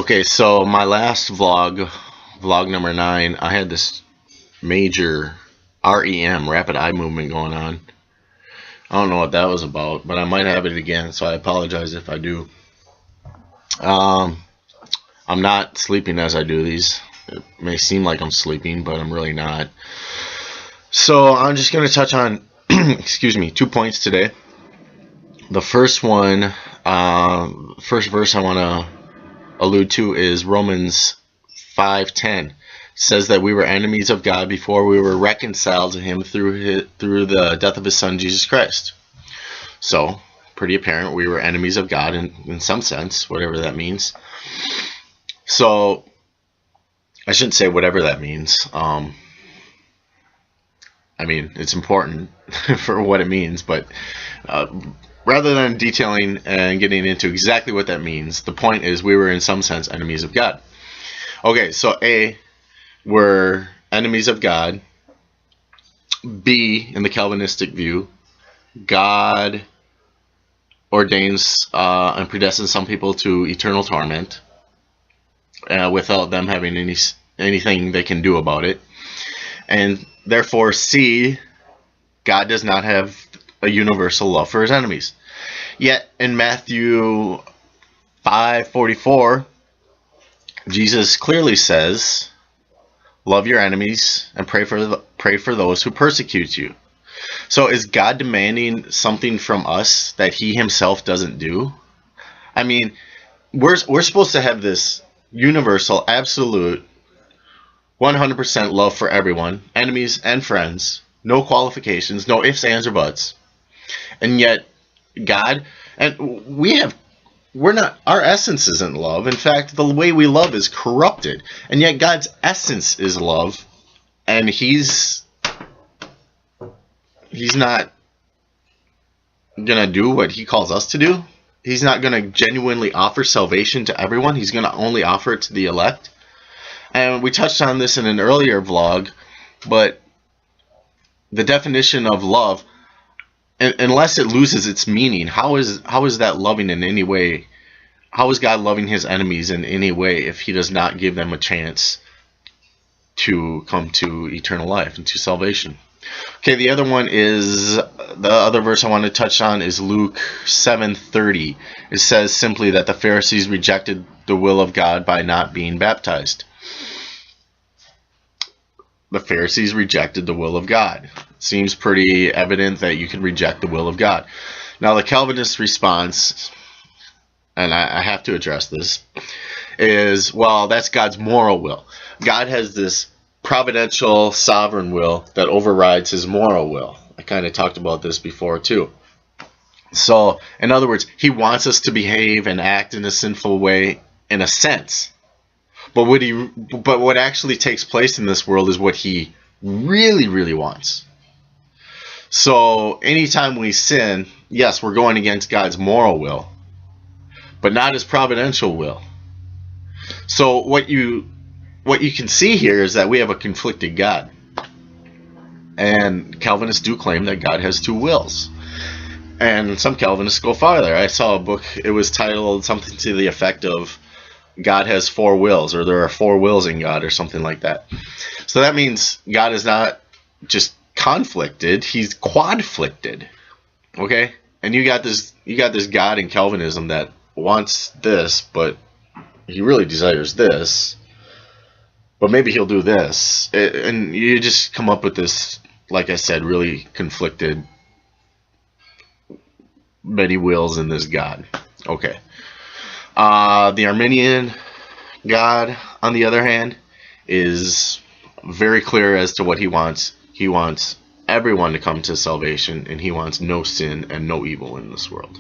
Okay, so my last vlog number 9, I had this major REM, rapid eye movement going on. I don't know what that was about, but I might have it again, so I apologize if I do. I'm not sleeping as I do these. It may seem like I'm sleeping, but I'm really not. So I'm just going to touch on, excuse me, 2 points today. The first one, first verse I want to allude to is Romans 5:10. It says that we were enemies of God before we were reconciled to Him through the death of His Son Jesus Christ. So, pretty apparent we were enemies of God in some sense, whatever that means. So, I shouldn't say whatever that means. I mean, it's important for what it means, but rather than detailing and getting into exactly what that means, the point is we were in some sense enemies of God. Okay, so A, we're enemies of God. B, in the Calvinistic view, God ordains and predestines some people to eternal torment without them having anything they can do about it. And therefore, C, God does not have a universal love for His enemies. Yet in Matthew 5:44, Jesus clearly says, love your enemies and pray for those who persecute you. So is God demanding something from us that He Himself doesn't do? I mean, we're supposed to have this universal, absolute, 100% love for everyone, enemies and friends, no qualifications, no ifs, ands, or buts. And yet, God, and we're not, our essence isn't love. In fact, the way we love is corrupted. And yet God's essence is love. And He's not going to do what He calls us to do. He's not going to genuinely offer salvation to everyone. He's going to only offer it to the elect. And we touched on this in an earlier vlog, but the definition of love, unless it loses its meaning, how is that loving in any way? How is God loving His enemies in any way if He does not give them a chance to come to eternal life and to salvation? Okay, the other one is, the other verse I want to touch on is Luke 7:30. It says simply that the Pharisees rejected the will of God by not being baptized. The Pharisees rejected the will of God. Seems pretty evident that you can reject the will of God. Now the Calvinist response, and I have to address this, is, well, that's God's moral will. God has this providential, sovereign will that overrides His moral will. I kind of talked about this before too. So, in other words, He wants us to behave and act in a sinful way in a sense. But what actually takes place in this world is what He really, really wants. So anytime we sin, yes, we're going against God's moral will, but not His providential will. So what you can see here is that we have a conflicted God. And Calvinists do claim that God has two wills. And some Calvinists go farther. I saw a book, it was titled something to the effect of God has 4 wills, or there are 4 wills in God, or something like that. So that means God is not just conflicted, He's quadflicted. Okay? And you got this God in Calvinism that wants this, but he really desires this, but maybe he'll do this. And you just come up with this, like I said, really conflicted, many wills in this God. Okay. The Arminian God, on the other hand, is very clear as to what he wants. He wants everyone to come to salvation, and he wants no sin and no evil in this world.